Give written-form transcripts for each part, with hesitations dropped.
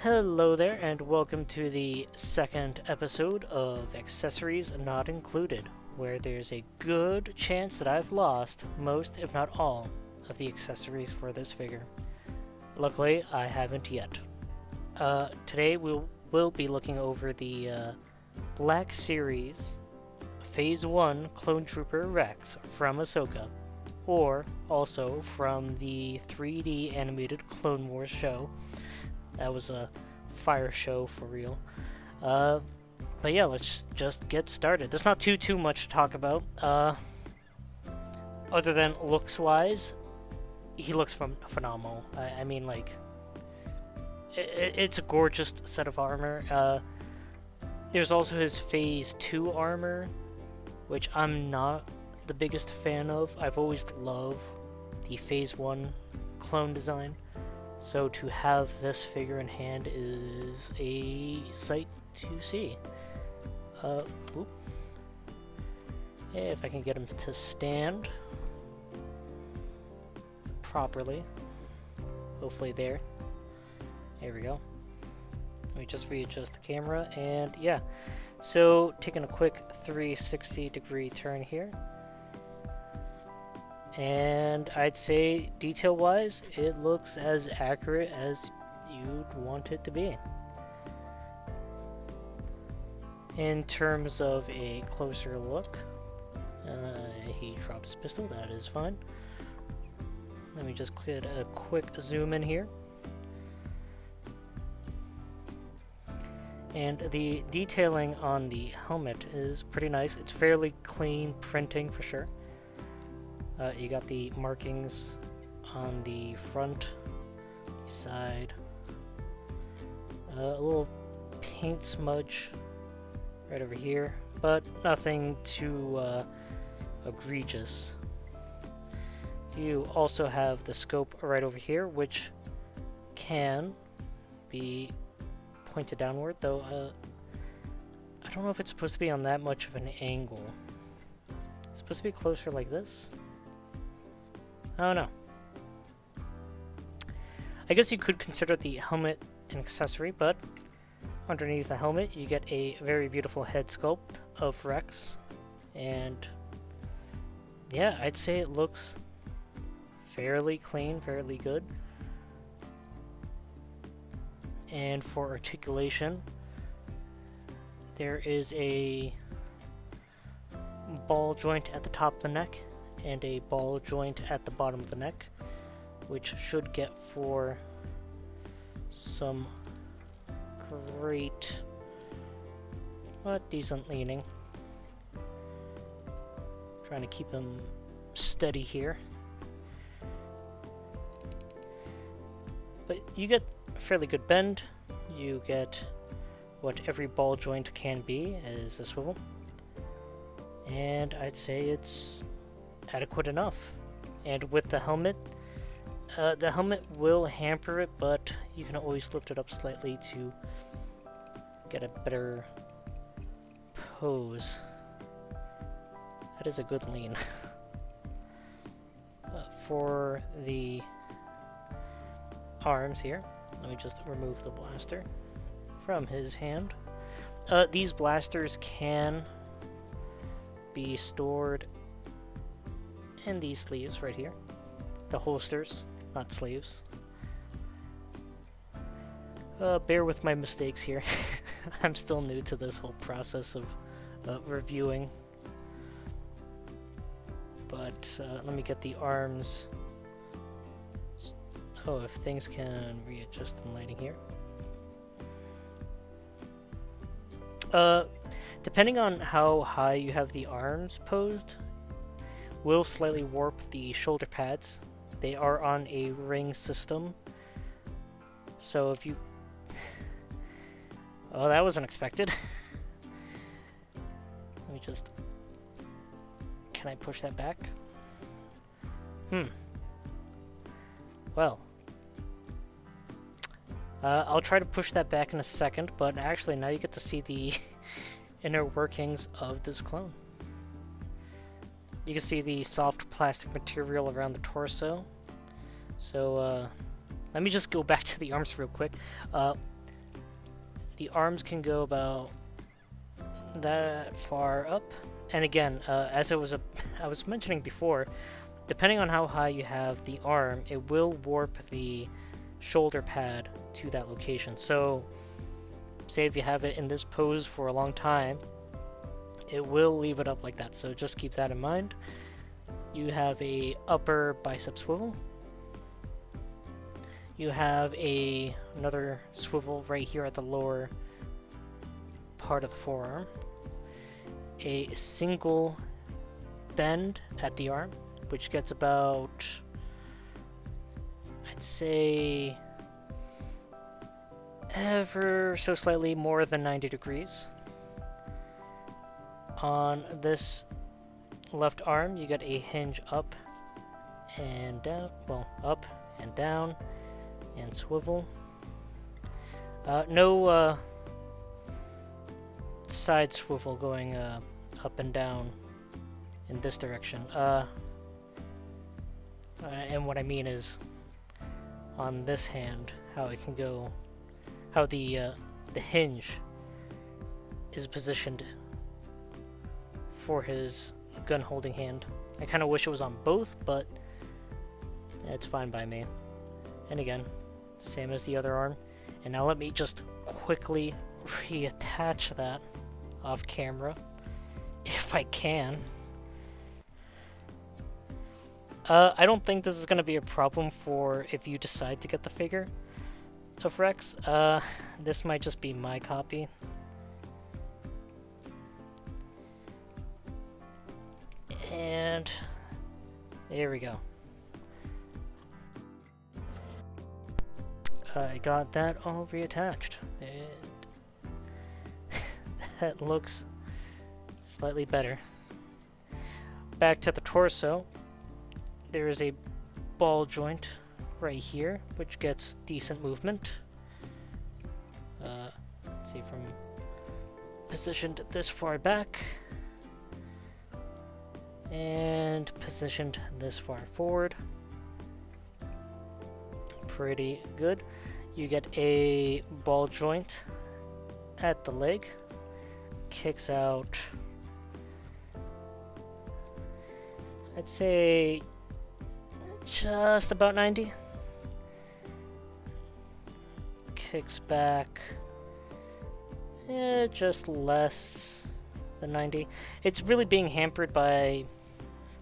Hello there, and welcome to the second episode of Accessories Not Included, where there's a good chance that I've lost most, if not all, of the accessories for this figure. Luckily, I haven't yet. Today we'll be looking over the Black Series Phase 1 Clone Trooper Rex from Ahsoka, or also from the 3D animated Clone Wars show. That was a fire show for real. But yeah, let's just get started. There's not too much to talk about. Other than looks-wise, he looks phenomenal. I mean, like, it's a gorgeous set of armor. There's also his Phase 2 armor, which I'm not the biggest fan of. I've always loved the Phase 1 clone design. So to have this figure in hand is a sight to see. If I can get him to stand properly. Hopefully there. There we go. Let me just readjust the camera, and yeah. So taking a quick 360-degree turn here. And I'd say, detail-wise, it looks as accurate as you'd want it to be. In terms of a closer look, he dropped his pistol, that is fine. Let me just get a quick zoom in here. And the detailing on the helmet is pretty nice. It's fairly clean printing for sure. You got the markings on the front, the side, a little paint smudge right over here, but nothing too egregious. You also have the scope right over here, which can be pointed downward, though I don't know if it's supposed to be on that much of an angle. It's supposed to be closer like this. I don't know. I guess you could consider the helmet an accessory, but underneath the helmet you get a very beautiful head sculpt of Rex, and yeah, I'd say it looks fairly clean, fairly good. And for articulation, there is a ball joint at the top of the neck and a ball joint at the bottom of the neck, which should get for some great, but decent leaning. Trying to keep him steady here. But you get a fairly good bend. You get what every ball joint can be as a swivel. And I'd say it's adequate enough. And with the helmet will hamper it, but you can always lift it up slightly to get a better pose. That is a good lean. For the arms here, let me just remove the blaster from his hand. These blasters can be stored in these sleeves right here. The holsters, not sleeves. Bear with my mistakes here. I'm still new to this whole process of reviewing. But let me get the arms. Oh, if things can readjust the lighting here. Depending on how high you have the arms posed, will slightly warp the shoulder pads. They are on a ring system, so if you... Oh, that was unexpected. Let me just... Can I push that back? Well. I'll try to push that back in a second, but actually now you get to see the inner workings of this clone. You can see the soft plastic material around the torso. So, let me just go back to the arms real quick. the arms can go about that far up. And again, as I was mentioning before, depending on how high you have the arm, it will warp the shoulder pad to that location. So, say if you have it in this pose for a long time, it will leave it up like that. So just keep that in mind. You have a upper bicep swivel. You have another swivel right here at the lower part of the forearm. A single bend at the arm, which gets about, I'd say, ever so slightly more than 90 degrees. On this left arm, you get a hinge up and down, well, up and down and swivel. No side swivel going up and down in this direction. And what I mean is on this hand, how it can go, how the hinge is positioned for his gun holding hand. I kind of wish it was on both, but it's fine by me. And again, same as the other arm. And now let me just quickly reattach that off camera, if I can. I don't think this is going to be a problem for if you decide to get the figure of Rex. This might just be my copy. And there we go. I got that all reattached. That looks slightly better. Back to the torso. There is a ball joint right here, which gets decent movement. Let's see, from positioned this far back and positioned this far forward. Pretty good. You get a ball joint at the leg, kicks out, I'd say just about 90. Kicks back, just less than 90. It's really being hampered by,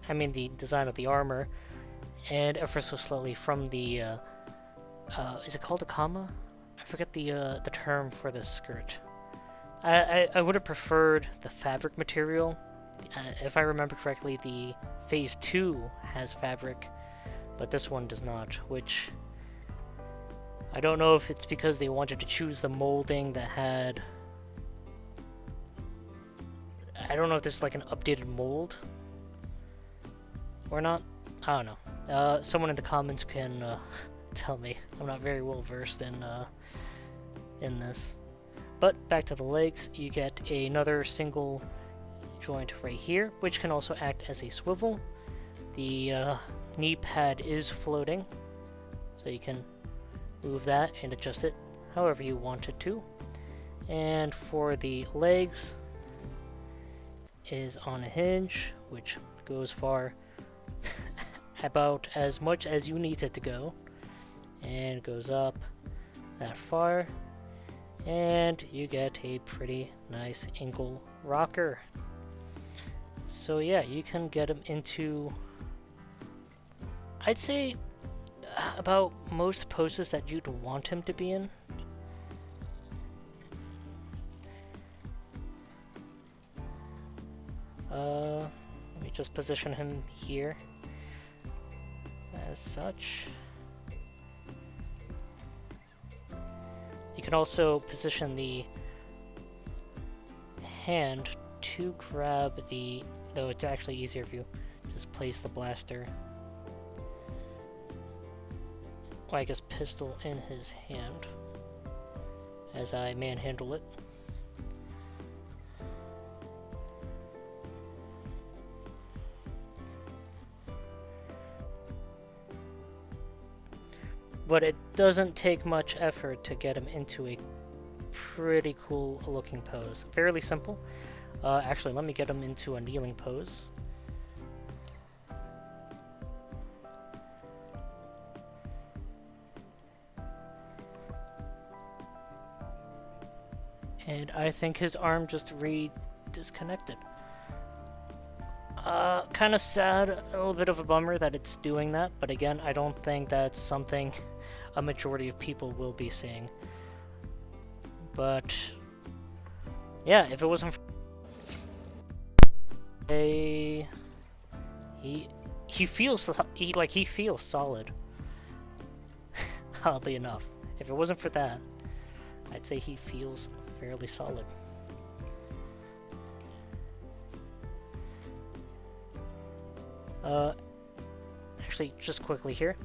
the design of the armor, and ever so slightly from the, is it called a comma? I forget the term for this skirt. I would have preferred the fabric material. If I remember correctly, the Phase 2 has fabric, but this one does not, which I don't know if it's because they wanted to choose the molding that had... I don't know if this is like an updated mold or not. I don't know. Someone in the comments can tell me. I'm not very well versed in this. But back to the legs, you get another single joint right here, which can also act as a swivel. The knee pad is floating, so you can move that and adjust it however you want it to. And for the legs, is on a hinge, which goes far about as much as you need it to go, and goes up that far, and you get a pretty nice ankle rocker. So yeah, you can get him into, I'd say, about most poses that you'd want him to be in. Let me just position him here as such. You can also position the hand to grab the, though it's actually easier if you just place the blaster, or I guess pistol, in his hand as I manhandle it. But it doesn't take much effort to get him into a pretty cool looking pose. Fairly simple. Actually, let me get him into a kneeling pose. And I think his arm just disconnected. Kind of sad, a little bit of a bummer that it's doing that, but again, I don't think that's something a majority of people will be seeing. But yeah, if it wasn't for he feels solid. Oddly enough, if it wasn't for that, I'd say he feels fairly solid. Actually, just quickly here.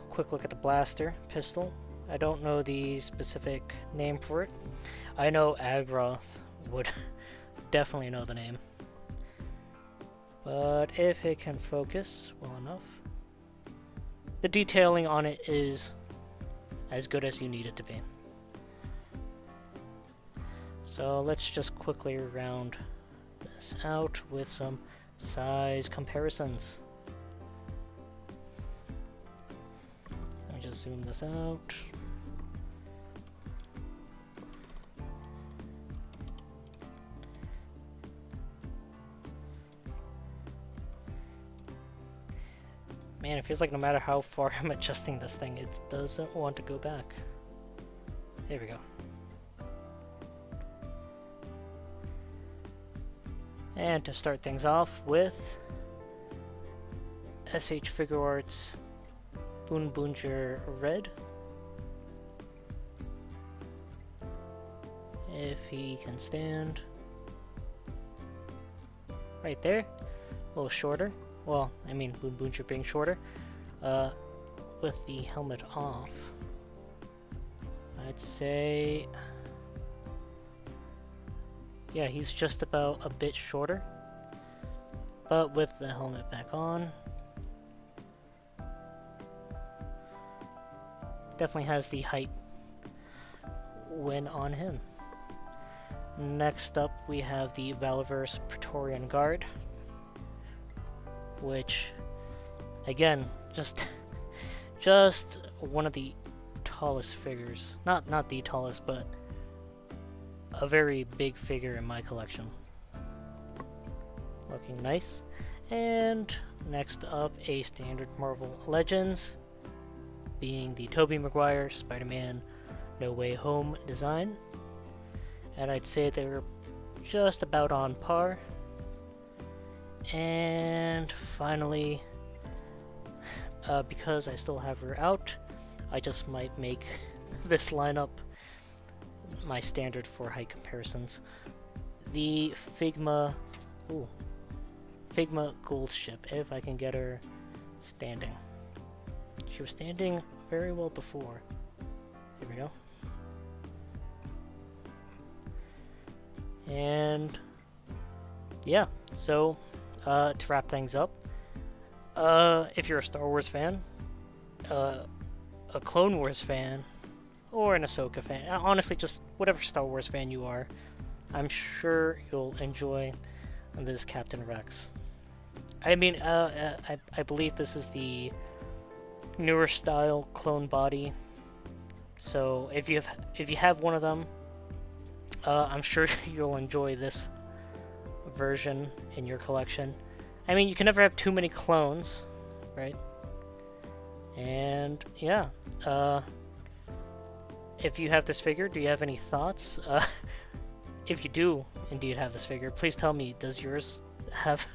Quick look at the blaster pistol. I don't know the specific name for it. I know Agroth would definitely know the name. But if it can focus well enough, the detailing on it is as good as you need it to be. So let's just quickly round this out with some size comparisons. Let me just zoom this out. Man, it feels like no matter how far I'm adjusting this thing, it doesn't want to go back. There we go. And to start things off with SH Figure Arts Boonbunger Red. If he can stand. Right there. A little shorter. Well, I mean Boonbunger being shorter. With the helmet off. I'd say... yeah, he's just about a bit shorter, but with the helmet back on, definitely has the height win on him. Next up, we have the Valiverse Praetorian Guard, which, again, just one of the tallest figures. Not the tallest, but a very big figure in my collection. Looking nice. And next up, a standard Marvel Legends, being the Tobey Maguire Spider-Man No Way Home design. And I'd say they're just about on par. And finally, because I still have her out, I just might make this lineup my standard for height comparisons. The Figma Gold Ship, if I can get her standing. She was standing very well before. Here we go. And yeah, so to wrap things up, if you're a Star Wars fan, a Clone Wars fan, or an Ahsoka fan, honestly, just whatever Star Wars fan you are, I'm sure you'll enjoy this Captain Rex. I mean, I believe this is the newer style clone body, so if you have one of them, I'm sure you'll enjoy this version in your collection. I mean, you can never have too many clones, right? And yeah, if you have this figure, do you have any thoughts? If you do indeed have this figure, please tell me, does yours have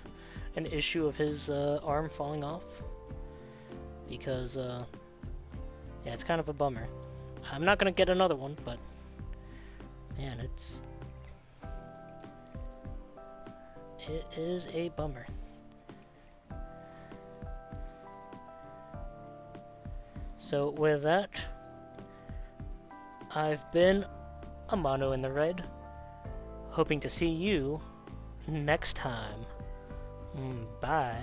an issue of his arm falling off? Because, yeah, it's kind of a bummer. I'm not going to get another one, but, man, it is a bummer. So, with that, I've been a Mono in the Red, hoping to see you next time. Bye.